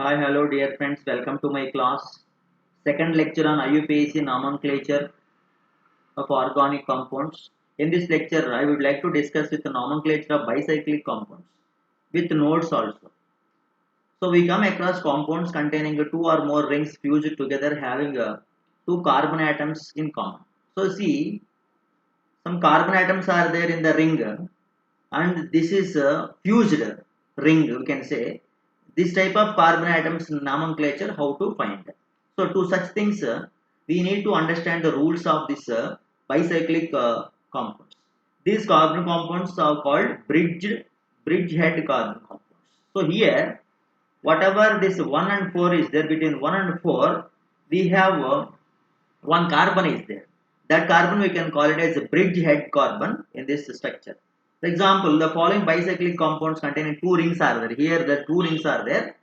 Hi, hello, dear friends. Welcome to my class. Second lecture on IUPAC nomenclature of organic compounds. In this lecture, I would like to discuss with the nomenclature of bicyclic compounds with nodes also. So we come across compounds containing two or more rings fused together having two carbon atoms in common. So see, some carbon atoms are there in the ring and this is a fused ring, you can say. This type of carbon atoms nomenclature, how to find. So to such things we need to understand the rules of this bicyclic compounds. These carbon compounds are called bridgehead carbon compounds. So here whatever this 1 and 4 is there, between 1 and 4 we have one carbon is there. That carbon we can call it as a bridgehead carbon in this structure. For example, the following bicyclic compounds containing two rings are there. Here the two rings are there.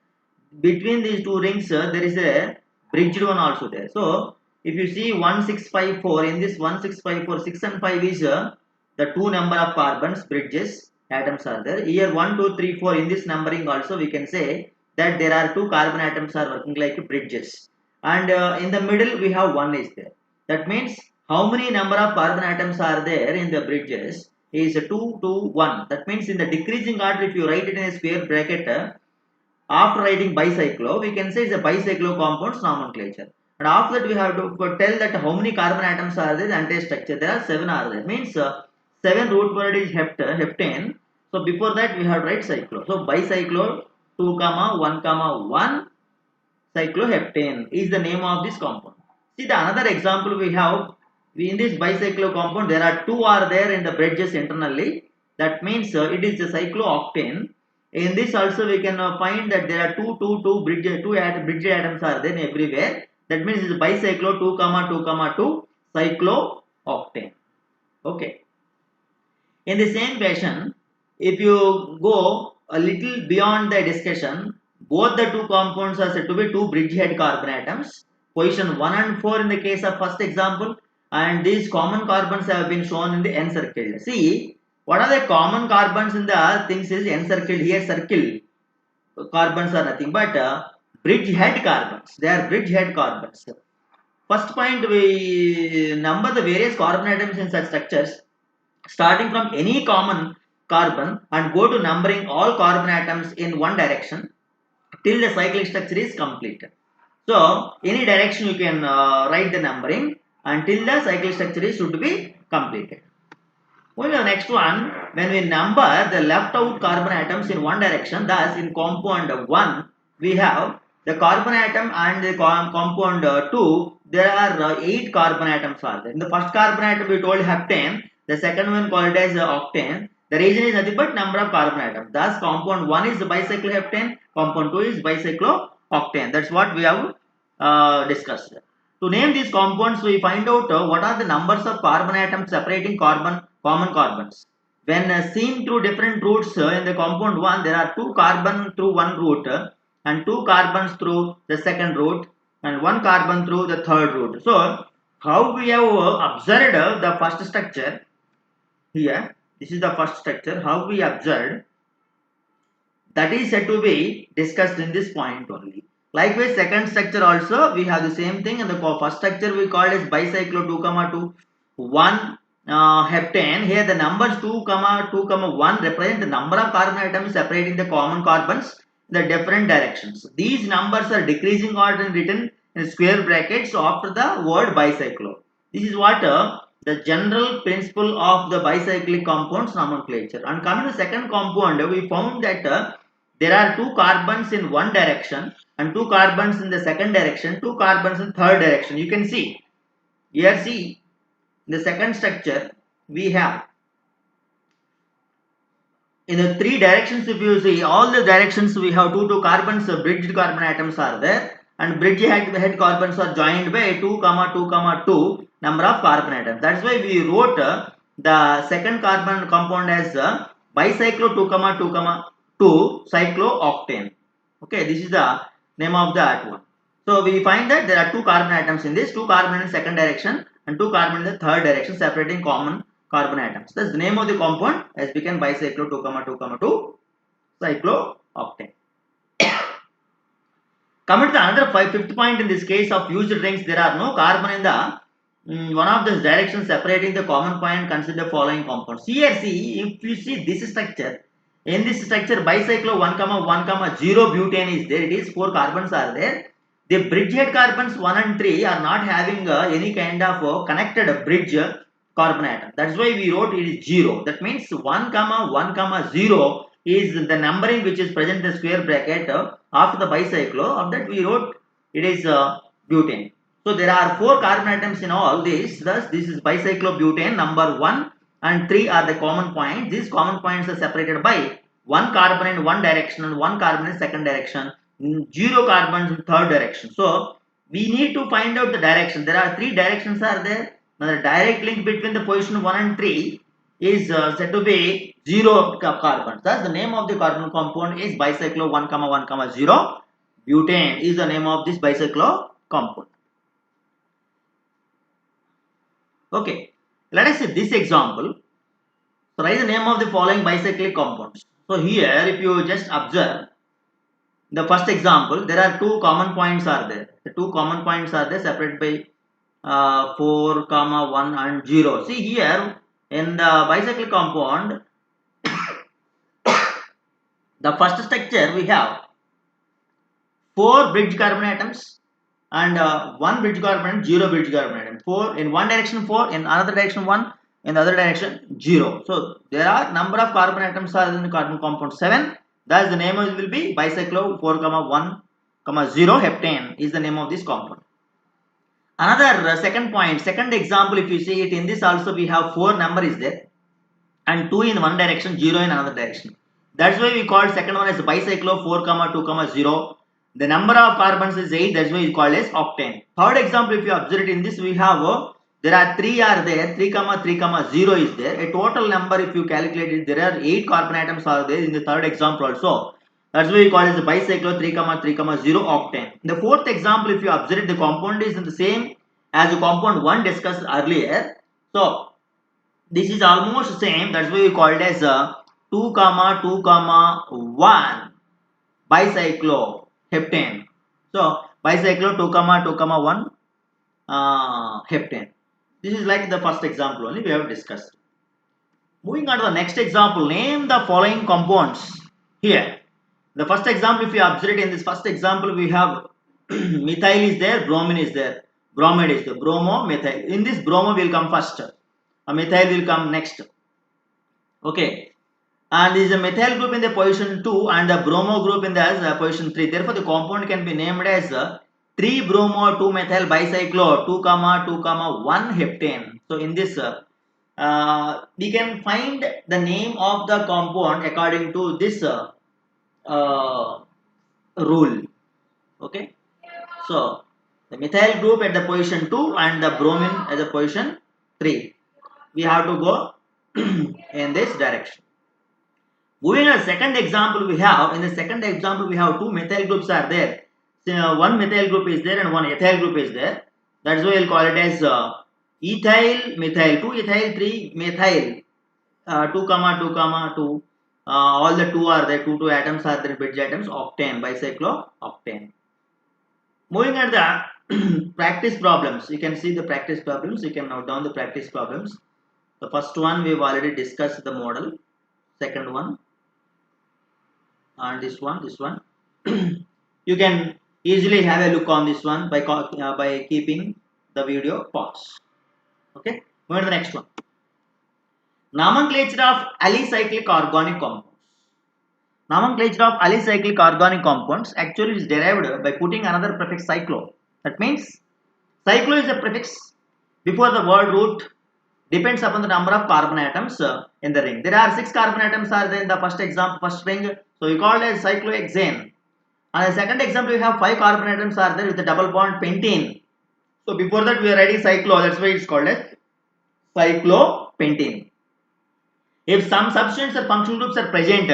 Between these two rings there is a bridged one also there. So if you see 1654, in this 1654, 6 and 5 is the two number of carbons bridges atoms are there. Here 1 2 3 4, in this numbering also we can say that there are two carbon atoms are working like bridges, and in the middle we have one is there. That means how many number of carbon atoms are there in the bridges is 2 2 1. That means in the decreasing order, if you write it in a square bracket, after writing bicyclo, we can say it's a bicyclo compounds nomenclature. And after that, we have to tell that how many carbon atoms are there, the entire structure. There are 7 are there. Means 7 root word is heptane. So before that, we have to write cyclo. So bicyclo 2 comma 1 comma 1 cycloheptane is the name of this compound. See the another example we have. In this bicyclo compound, there are two are there in the bridges internally. That means it is the cyclooctane. In this also we can find that there are two bridge atoms are there everywhere. That means it is bicyclo 2 comma 2 comma 2 cyclooctane. Okay. In the same fashion, if you go a little beyond the discussion, both the two compounds are said to be two bridgehead carbon atoms. Position 1 and 4 in the case of first example, and these common carbons have been shown in the encircled. See, what are the common carbons in the things is encircled here, circle carbons are nothing but bridgehead carbons. They are bridgehead carbons. First point, we number the various carbon atoms in such structures starting from any common carbon and go to numbering all carbon atoms in one direction till the cyclic structure is completed. So any direction you can write the numbering until the cyclic structure is should be completed. Moving on the next one, when we number the left out carbon atoms in one direction, thus in compound 1 we have the carbon atom and the compound 2, there are 8 carbon atoms are there. In the first carbon atom we told heptane, the second one called as octane. The reason is nothing but number of carbon atoms. Thus compound 1 is bicycloheptane, compound 2 is bicyclooctane. That's what we have discussed. To name these compounds, we find out what are the numbers of carbon atoms separating common carbons. When seen through different routes in the compound 1, there are 2 carbon through one route and 2 carbons through the second route and 1 carbon through the third route. So, how we have observed the first structure here, this is the first structure, how we observed, that is said to be discussed in this point only. Likewise, second structure also we have the same thing. In the first structure we called as bicyclo 2 comma 2 1 heptane. Here the numbers 2 comma 2 comma 1 represent the number of carbon atoms separating the common carbons in the different directions. These numbers are decreasing order and written in square brackets after the word bicyclo. This is what the general principle of the bicyclic compounds nomenclature. And coming to the second compound, we found that there are 2 carbons in one direction and 2 carbons in the second direction, 2 carbons in third direction. You can see here, see in the second structure we have in the 3 directions. If you see all the directions, we have 2 carbons, bridged carbon atoms are there, and bridge head carbons are joined by 2 comma 2 comma 2 number of carbon atoms. That's why we wrote the second carbon compound as bicyclo 2 comma 2 comma 2 cyclooctane. Okay, this is the name of that one. So we find that there are 2 carbon atoms in this, 2 carbon in the second direction and 2 carbon in the third direction separating common carbon atoms. Thus the name of the compound has become bicyclo 2 comma 2 comma 2 cyclooctane. Coming to the another fifth point in this case of used rings, there are no carbon in the one of the directions separating the common point. Consider the following compounds. Here see, if you see this structure, in this structure bicyclo 1, 1, 0 butane is there. It is 4 carbons are there. The bridgehead carbons 1 and 3 are not having any kind of connected bridge carbon atom. That's why we wrote it is 0. That means 1, 1, 0 is the numbering which is present in the square bracket after the bicyclo. Of that we wrote it is butane. So there are 4 carbon atoms in all this. Thus this is bicyclobutane. Number 1 and 3 are the common points. These common points are separated by 1 carbon in one direction and 1 carbon in second direction, 0 carbons in third direction. So we need to find out the direction. There are 3 directions are there. Now the direct link between the position 1 and 3 is said to be 0 carbons. Thus the name of the carbon compound is bicyclo 1, 1, 0. Butane is the name of this bicyclo compound. Okay, let us see this example. So write the name of the following bicyclic compounds. So here if you just observe the first example, there are 2 common points are there. The 2 common points are there separated by 4, 1 and 0. See here in the bicyclic compound, the first structure we have 4 bridge carbon atoms and 1 bridge carbon, 0 bridge carbon atom. 4 in one direction, 4 in another direction, 1 in the other direction, 0. So there are number of carbon atoms are in the carbon compound 7. Thus the name will be bicyclo 4, 1, 0 heptane is the name of this compound. Another second point, second example, if you see it in this also we have 4 number is there and 2 in one direction, 0 in another direction. That's why we call second one as bicyclo 4, 2, 0. The number of carbons is 8. That's why we call as octane. Third example, if you observe it in this, we have there are 3 are there. 3, 0 is there. A total number, if you calculate it, there are 8 carbon atoms are there in the third example also. That's why we call it as bicyclo 3, 0 octane. The fourth example, if you observe it, the compound is in the same as the compound 1 discussed earlier. So this is almost same. That's why we call it as 2, 2, 1 bicyclo heptane. So bicyclo 2, 2, 1 heptane. This is like the first example only we have discussed. Moving on to the next example, name the following compounds. Here the first example, if you observe it in this first example, we have methyl is there, bromine is there, bromide is there, bromo, methyl. In this bromo will come first, a methyl will come next. Okay, and this is a methyl group in the position 2 and the bromo group in the position 3. Therefore the compound can be named as 3 bromo 2 methyl bicyclo 2, 2, 1 heptane. So in this we can find the name of the compound according to this rule. Okay, so the methyl group at the position 2 and the bromine at the position 3. We have to go in this direction. Moving on, second example we have, in the second example we have 2 methyl groups are there. So, 1 methyl group is there and 1 ethyl group is there. That's why we'll call it as ethyl, methyl, 2 ethyl, 3 methyl, 2, 2, all the 2 are there, 2 atoms are there, bridge atoms, octane, bicyclo octane. Moving on the practice problems, you can see the practice problems, you can note down the practice problems. The first one we've already discussed the model, second one, and this one you can easily have a look on this one by keeping the video pause. Okay, moving to the next one. Nomenclature of alicyclic organic compounds. Nomenclature of alicyclic organic compounds actually is derived by putting another prefix cyclo. That means cyclo is a prefix before the word root, depends upon the number of carbon atoms in the ring. There are 6 carbon atoms are there in the first example, first ring. So we call it as cyclohexane. And the second example, we have 5 carbon atoms are there with the double bond pentene. So before that we are writing cyclo. That's why it's called as cyclopentene. If some substance or functional groups are present,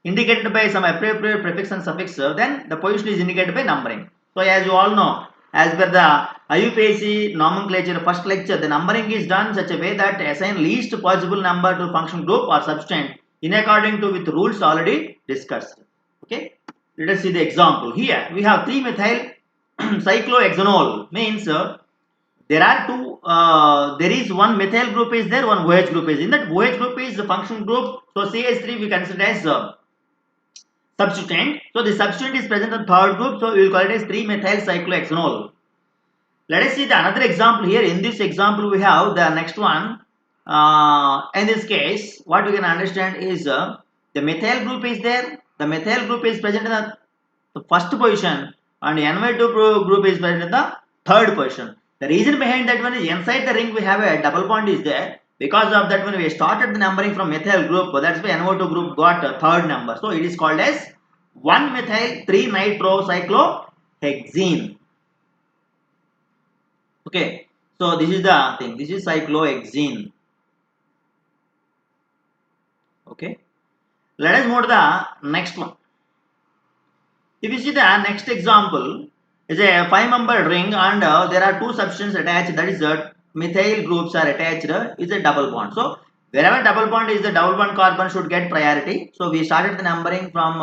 indicated by some appropriate prefix and suffix, then the position is indicated by numbering. So as you all know, as per the IUPAC nomenclature first lecture, the numbering is done such a way that assign least possible number to functional group or substance in according to with rules already discussed. Okay. Let us see the example. Here we have 3-methyl cyclohexanol. Means there are two. There is one methyl group is there, one OH group is. In that OH group is the function group. So CH3 we consider as substituent. So the substituent is present in the third group. So we will call it as 3-methyl cyclohexanol. Let us see the another example here. In this example, we have the next one. In this case, what we can understand is the methyl group is there. The methyl group is present in the first position, and the NY2 group is present in the third position. The reason behind that one is inside the ring we have a double bond is there. Because of that, when we started the numbering from methyl group, that's why NO2 group got a third number. So it is called as 1-methyl-3-nitrocyclohexene. Okay, so this is the thing. This is cyclohexene. Okay, let us move to the next one. If you see the next example, is a 5-membered ring and there are two substances attached. That is methyl groups are attached. Is a double bond. So wherever double bond is, the double bond carbon should get priority. So we started the numbering from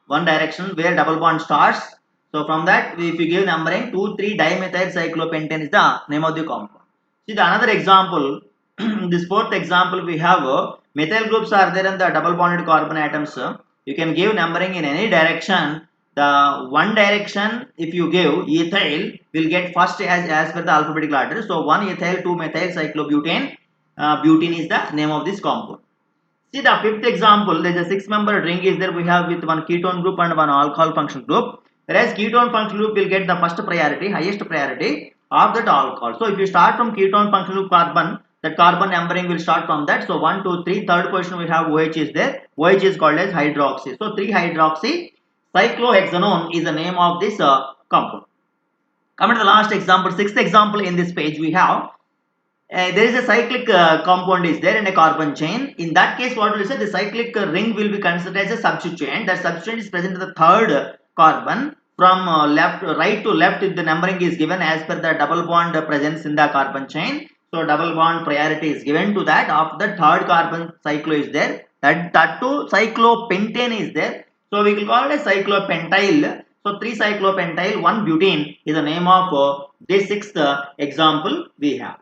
one direction where double bond starts. So from that, if you give numbering 2,3-dimethyl cyclopentane is the name of the compound. See the another example. This fourth example we have methyl groups are there in the double bonded carbon atoms. You can give numbering in any direction. The one direction if you give ethyl will get first as per the alphabetical order. So 1-ethyl 2-methyl cyclobutane. Butane is the name of this compound. See the fifth example. There is a 6-membered ring is there. We have with one ketone group and one alcohol function group. Whereas ketone function group will get the first priority, highest priority of that alcohol. So if you start from ketone function group carbon, that carbon numbering will start from that. So 1, 2, 3. Third position we have OH is there. OH is called as hydroxy. So 3-hydroxy cyclohexanone is the name of this compound. Coming to the last example, sixth example in this page we have. There is a cyclic compound is there in a carbon chain. In that case, what will say, the cyclic ring will be considered as a substituent. That substituent is present in the third carbon. From right to left, the numbering is given as per the double bond presence in the carbon chain. So double bond priority is given to that. After the third carbon cyclo is there. That too cyclopentane is there. So we will call it as cyclopentyl. So 3-cyclopentyl 1-butane is the name of this sixth example we have.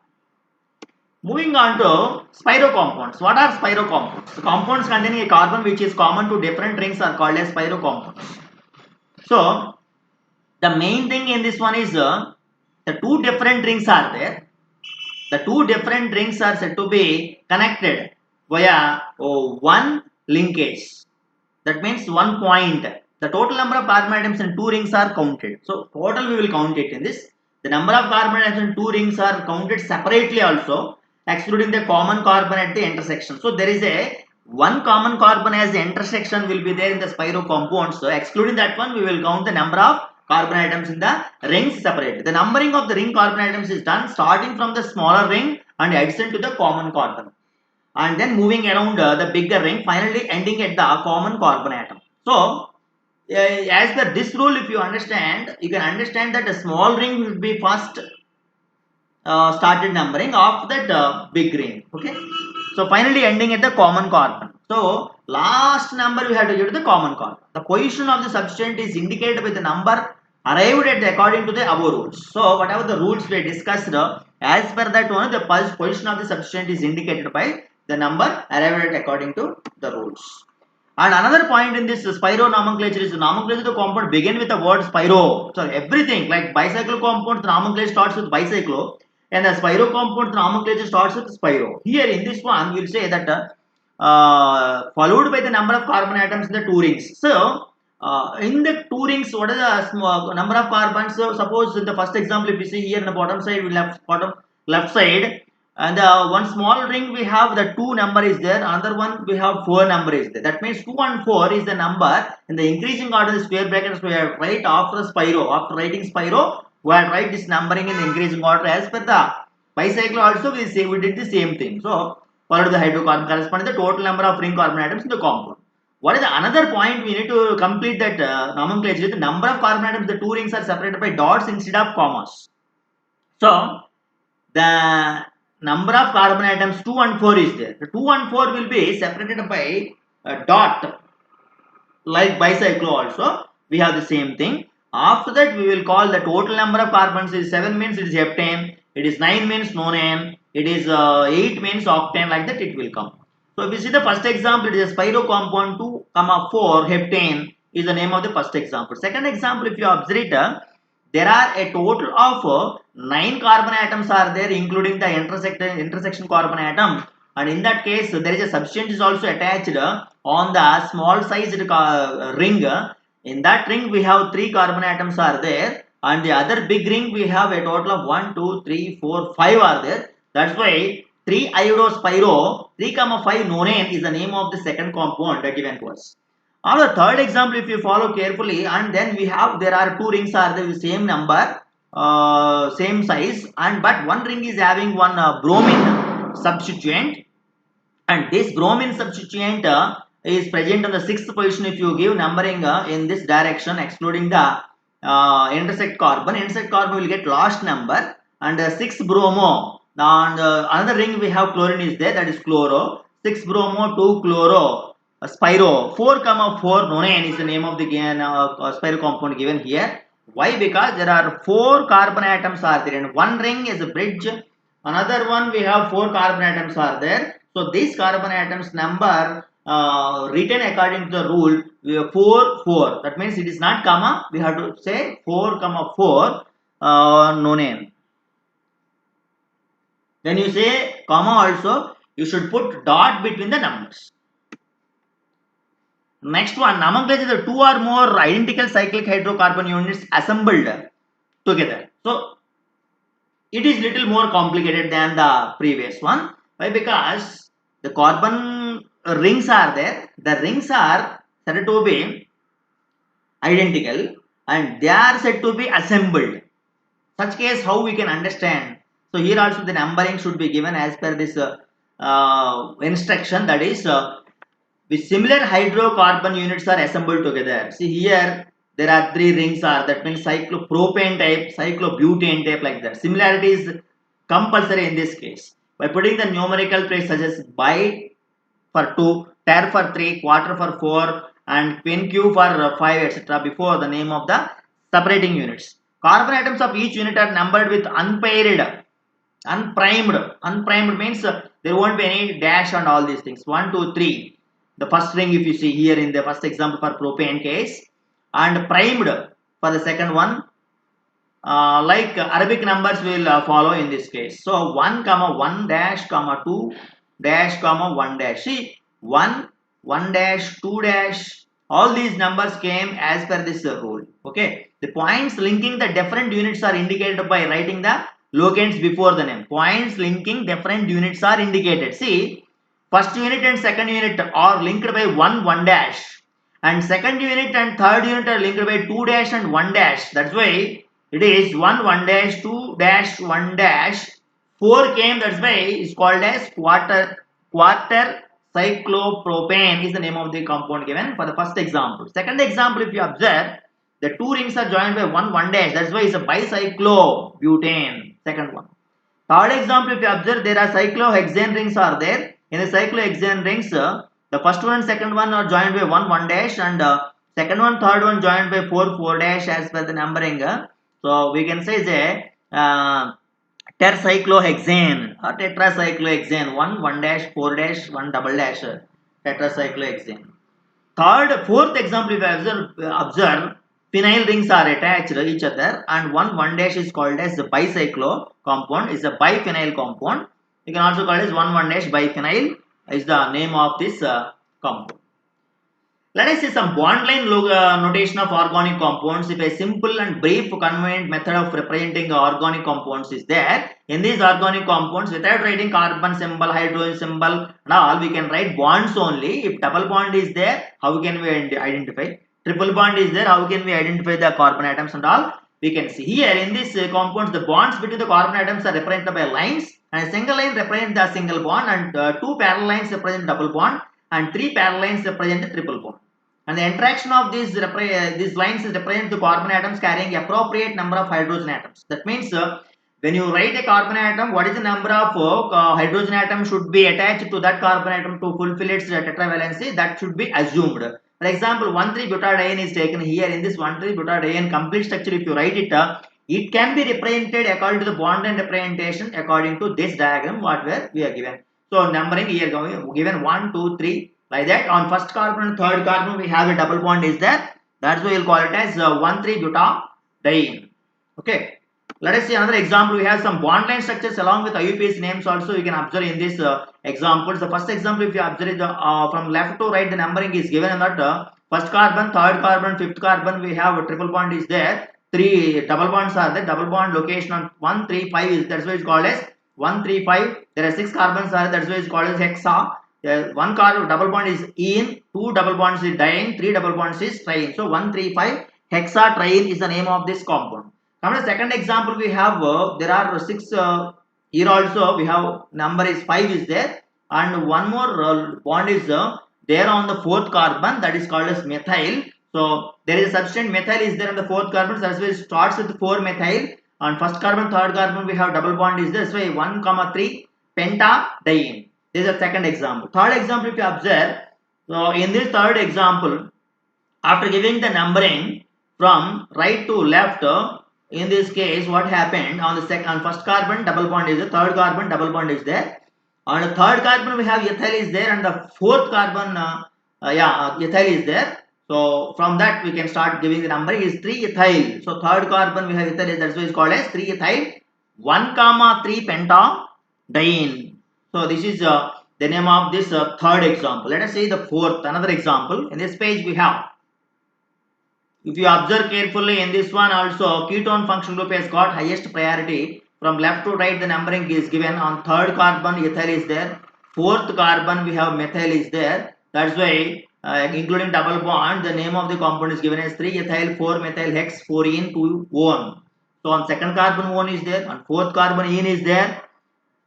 Moving on to spiro compounds. What are spiro compounds? The compounds containing a carbon which is common to different rings are called as spiro compounds. So the main thing in this one is the two different rings are there. The two different rings are said to be connected via one linkage. That means one point. The total number of carbon atoms in two rings are counted. So total we will count it in this. The number of carbon atoms in two rings are counted separately also, excluding the common carbon at the intersection. So there is a one common carbon as the intersection will be there in the spiro compounds. So excluding that one, we will count the number of carbon atoms in the rings separately. The numbering of the ring carbon atoms is done starting from the smaller ring and adjacent to the common carbon, and then moving around the bigger ring, finally ending at the common carbon atom. So as per this rule, if you understand, you can understand that a small ring will be first started numbering of that big ring. Okay, so finally ending at the common carbon. So last number we have to give to the common carbon. The position of the substituent is indicated with the number arrived at according to the above rules. So whatever the rules we discussed, as per that one, the position of the substituent is indicated by the number arrived at according to the rules. And another point in this spiro nomenclature is the nomenclature of the compound begin with the word spiro. So everything like bicyclo compound, the nomenclature starts with bicyclo, and the spiro compound, the nomenclature starts with spiro. Here in this one, we will say that followed by the number of carbon atoms in the two rings. So in the two rings, what is the number of carbons? So suppose in the first example, if you see here in the bottom side, bottom left side, and one small ring we have the 2 number is there, another one we have 4 number is there. That means 2 and 4 is the number in the increasing order. The square brackets we have write after spiro. After writing spiro, we have write this numbering in the increasing order as per the bicycle. Also we did the same thing. So followed the hydrocarbon corresponding to the total number of ring carbon atoms in the compound. What is the another point we need to complete that nomenclature? The number of carbon atoms, the 2 rings are separated by dots instead of commas. So the number of carbon atoms 2 and 4 is there. The 2 and 4 will be separated by a dot like bicyclo also. we have the same thing. After that, we will call the total number of carbons is 7 means it is heptane, it is 9 means nonane, it is 8 means octane, like that it will come. So if you see the first example, it is a spiro compound 2, 4 heptane is the name of the first example. Second example, if you observe it, there are a total of 9 carbon atoms are there, including the intersection carbon atom, and in that case there is a substance is also attached on the small sized ring. In that ring we have 3 carbon atoms are there, and the other big ring we have a total of 1 2 3 4 5 are there. That's why 3 iodospiro 3 5 nonane is the name of the second compound given to us. On the third example, if you follow carefully, and then we have there are 2 rings are the same number, same size, and but one ring is having one bromine substituent, and this bromine substituent is present on the 6th position. If you give numbering in this direction, excluding the intersect carbon will get last number, and 6 bromo. And another ring we have chlorine is there, that is chloro. 6 bromo 2 chloro. Spiro 4 4 nonane is the name of the spiro compound given here. Why? Because there are 4 carbon atoms are there, and one ring is a bridge. Another one we have 4 carbon atoms are there. So these carbon atoms number written according to the rule, we have 4 4. That means it is not comma. We have to say 4 4 nonane. When you say comma also, you should put dot between the numbers. Next one, nomenclature, the 2 or more identical cyclic hydrocarbon units assembled together. So it is little more complicated than the previous one. Why? Because the carbon rings are there. The rings are said to be identical and they are said to be assembled. Such case, how we can understand? So here also the numbering should be given as per this instruction, that is with similar hydrocarbon units are assembled together. See here there are 3 rings are, that means cyclopropane type, cyclobutane type, like that. Similarity is compulsory in this case. By putting the numerical trace such as bi for 2, ter for 3, quarter for 4 and quinq for 5, etc. before the name of the separating units. Carbon atoms of each unit are numbered with unpaired, unprimed. Unprimed means there won't be any dash and all these things. 1 2 3. The first ring if you see here in the first example for propane case, and primed for the second one, like Arabic numbers will follow in this case. So 1 1 dash 2 dash 1 dash. See 1 1 dash 2 dash, all these numbers came as per this rule. Okay, the points linking the different units are indicated by writing the locants before the name. Points linking different units are indicated. See, first unit and second unit are linked by 1 1 dash, and second unit and third unit are linked by 2 dash and 1 dash. That's why it is 1 1 dash 2 dash 1 dash 4 came. That's why it's called as quarter cyclopropane is the name of the compound given for the first example. Second example, if you observe, the 2 rings are joined by 1 1 dash. That's why it's a bicyclobutane. Second one. Third example, if you observe, there are cyclohexane rings are there. In the cyclohexane rings, the first one and second one are joined by 1 1 dash, and second one third one joined by 4 4 dash as per the numbering. So we can say the tercyclohexane or tetracyclohexane, 1 1 dash 4 dash 1 double dash tetracyclohexane. Fourth example, if you observe, phenyl rings are attached to each other, and 1 1 dash is called as the bicyclo compound, is a biphenyl compound. You can also call it as 1 1 dash biphenyl is the name of this compound. Let us see some bond line notation of organic compounds. If a simple and brief convenient method of representing organic compounds is there, in these organic compounds, without writing carbon symbol, hydrogen symbol and all, we can write bonds only. If double bond is there, how can we identify? Triple bond is there, how can we identify the carbon atoms and all? We can see here in these compounds, the bonds between the carbon atoms are represented by lines, and a single line represents the single bond, and 2 parallel lines represent double bond, and 3 parallel lines represent the triple bond. And the interaction of these lines is represent the carbon atoms carrying appropriate number of hydrogen atoms. That means when you write a carbon atom, what is the number of hydrogen atom should be attached to that carbon atom to fulfill its tetravalency, that should be assumed. For example, 1,3-butadiene is taken here. In this 1,3-butadiene complete structure, if you write it, it can be represented according to the bond and representation according to this diagram what we are given. So numbering here given 1, 2, 3 like that. On first carbon and third carbon we have a double bond is there. That's why we'll call it as 1,3-butadiene. Okay. Let us see another example. We have some bond line structures along with IUPAC names also you can observe in this examples. The first example, if you observe from left to right, the numbering is given in that first carbon, third carbon, fifth carbon, we have a triple bond is there. 3 double bonds are there. Double bond location on 1, 3, 5 is that's why it's called as 1, 3, 5. There are 6 carbons are that's why it's called as hexa. One carbon double bond is ene, 2 double bonds is diene, 3 double bonds is triene. So 1, 3, 5 hexatriene is the name of this compound. Now the second example we have there are 6 here also we have number is 5 is there and one more bond is there on the fourth carbon that is called as methyl. So there is a substance methyl is there on the fourth carbon, so that's why it starts with 4 methyl. On first carbon, third carbon we have double bond is there, so 1, 3 pentadiene. This is the second example. Third example if you observe, so in this third example, after giving the numbering from right to left, in this case what happened on the first carbon double bond is there, third carbon double bond is there. On the third carbon we have ethyl is there and the fourth carbon ethyl is there. So from that we can start giving the number is 3 ethyl. So third carbon we have ethyl is that's why it's called as 3 ethyl 1, 3 pentadiene. So this is the name of this third example. Let us see the fourth another example. In this page we have, if you observe carefully in this one also ketone function group has got highest priority. From left to right the numbering is given. On third carbon ethyl is there, fourth carbon we have methyl is there. That's why including double bond the name of the compound is given as 3 ethyl 4 methyl hex 4ene 2 one. So on second carbon one is there, on fourth carbon ene is there,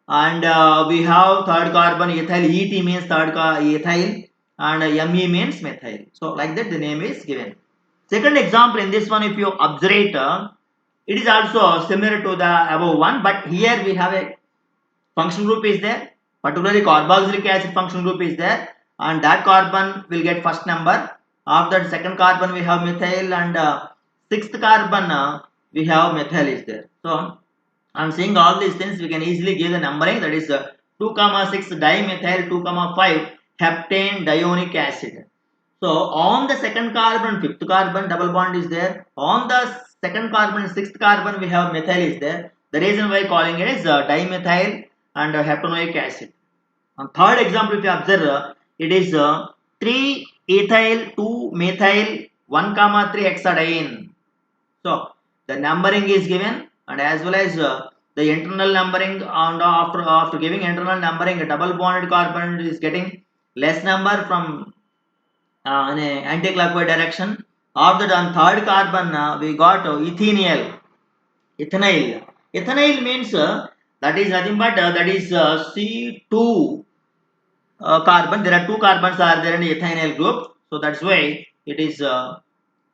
and we have third carbon ethyl, et means third ethyl and me means methyl. So like that the name is given. Second example in this one if you observe it is also similar to the above one, but here we have a function group is there, particularly carboxylic acid function group is there, and that carbon will get first number. After that second carbon we have methyl and sixth carbon we have methyl is there. So on seeing all these things we can easily give the numbering, that is 2, 6 dimethyl 2, 5 heptane dionic acid. So on the second carbon, fifth carbon double bond is there. On the second carbon, sixth carbon we have methyl is there. The reason why calling it is dimethyl and heptanoic acid. On third example, if you observe, it is 3 ethyl 2 methyl 1, 3 hexadiene. So the numbering is given and as well as the internal numbering, and after giving internal numbering, a double bonded carbon is getting less number from in a anti-clockwise direction. After that on third carbon we got ethynyl. Ethynyl means that is nothing but that is C2 carbon. There are 2 carbons are there in the ethynyl group. So that's why it is 3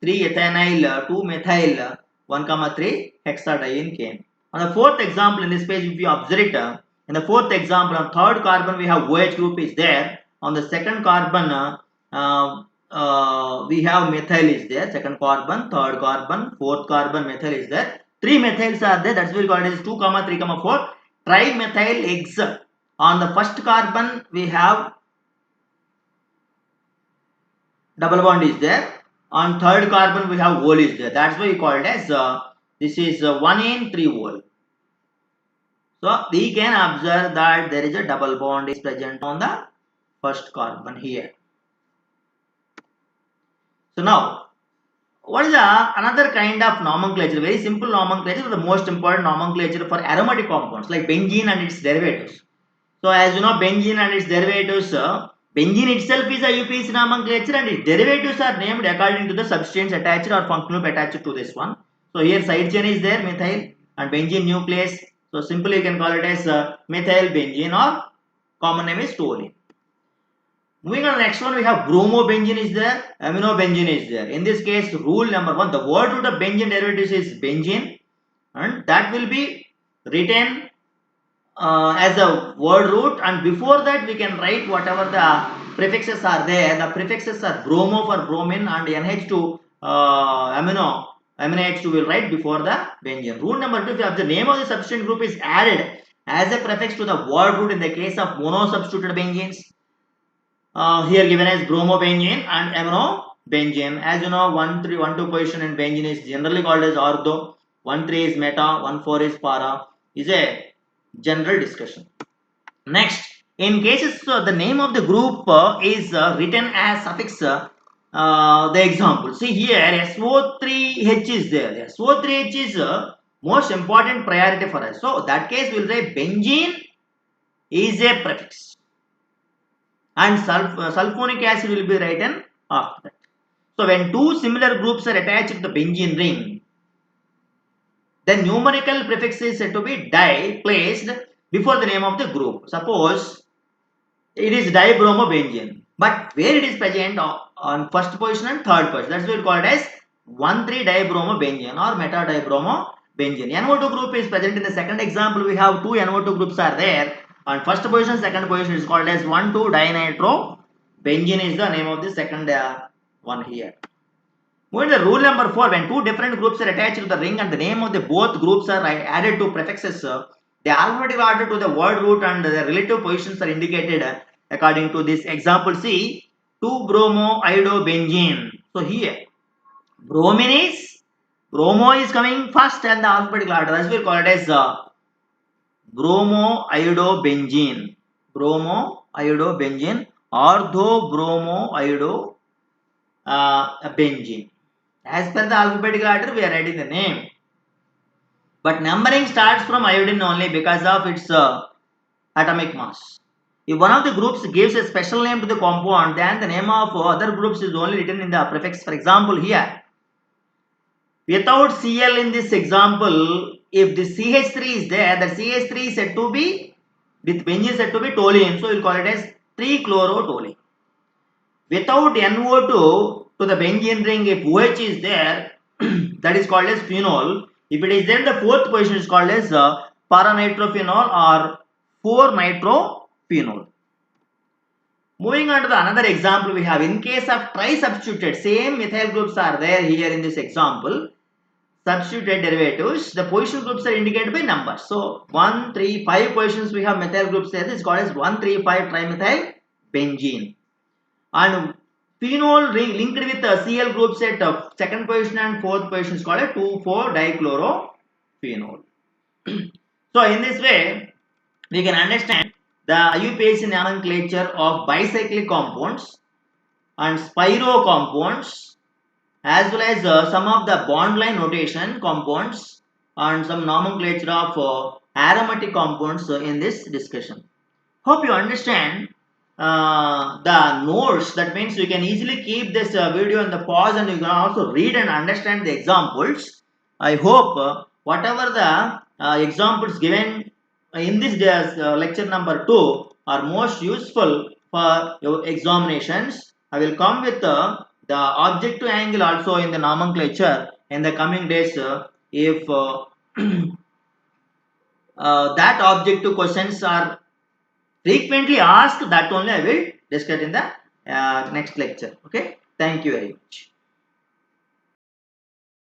ethynyl 2 methyl 1, 3 hexadiene came. On the fourth example in this page if you observe it, in the fourth example on third carbon we have OH group is there. On the second carbon we have methyl is there, second carbon, third carbon, fourth carbon methyl is there. 3 methyls are there, that's why we call it as 2, 3, 4 trimethyl X. On the first carbon we have double bond is there. On third carbon we have ol is there. That's why we call it as this is 1 3 ol. So we can observe that there is a double bond is present on the first carbon here. So now, what is another kind of nomenclature? Very simple nomenclature, the most important nomenclature for aromatic compounds like benzene and its derivatives. So as you know, benzene and its derivatives, benzene itself is a IUPAC nomenclature and its derivatives are named according to the substance attached or function group attached to this one. So here side chain is there, methyl and benzene nuclease. So simply you can call it as methyl benzene or common name is toluene. Moving on to the next one, we have bromobenzene is there, aminobenzene is there. In this case, rule number 1, the word root of benzene derivatives is benzene and that will be written as a word root, and before that we can write whatever the prefixes are there. The prefixes are bromo for bromine and NH2 amino H2 will write before the benzene. Rule number 2, if the name of the substituent group is added as a prefix to the word root in the case of mono-substituted benzenes, here given as bromobenzene and aminobenzene. As you know, 1,2 position in benzene is generally called as ortho, 1,3 is meta, 1,4 is para, is a general discussion. Next, in cases the name of the group is written as suffix, the example. See here, SO3H is there. SO3H is most important priority for us. So that case we will say benzene is a prefix, and sulfonic acid will be written after that. So when two similar groups are attached to the benzene ring, then numerical prefix is said to be di placed before the name of the group. Suppose it is dibromobenzene, but where it is present on first position and third position, that's why we call it as 1,3-dibromobenzene or meta-dibromobenzene. NO2 group is present in the second example. We have two NO2 groups are there. On first position, second position is called as 1,2-dinitrobenzene is the name of the second one here. Moving to the rule number 4, when two different groups are attached to the ring and the name of the both groups are added to prefixes, the alphabetical order to the word root and the relative positions are indicated according to this example. See, 2-bromo-iodobenzene. So here, bromo is coming first and the alphabetical order. That's why we call it as bromo-iodobenzene. Bromo-iodobenzene, ortho-bromo-iodobenzene. As per the alphabetical order, we are writing the name. But numbering starts from iodine only because of its atomic mass. If one of the groups gives a special name to the compound, then the name of other groups is only written in the prefix. For example, here, without Cl in this example, if the CH3 is there, the CH3 is said to be, with benzene said to be toluene, so we will call it as 3-chlorotoluene. Without NO2 to the benzene ring, if OH is there, that is called as phenol. If it is then the fourth position is called as paranitrophenol or 4-nitrophenol. Moving on to the another example we have, in case of tri-substituted, same methyl groups are there here in this example. Substituted derivatives, the position groups are indicated by numbers. So 1, 3, 5 positions we have methyl groups there. This is called as 1,3,5 trimethylbenzene. And phenol ring linked with the Cl group set of second position and fourth position is called a 2,4-dichlorophenol. So in this way, we can understand the IUPAC nomenclature of bicyclic compounds and spiro compounds, as well as some of the bond line notation compounds and some nomenclature of aromatic compounds in this discussion. Hope you understand the notes. That means you can easily keep this video in the pause and you can also read and understand the examples. I hope whatever the examples given in this lecture number 2 are most useful for your examinations. I will come with the objective angle also in the nomenclature in the coming days. If that objective questions are frequently asked, that only I will discuss in the next lecture. Okay, thank you very much.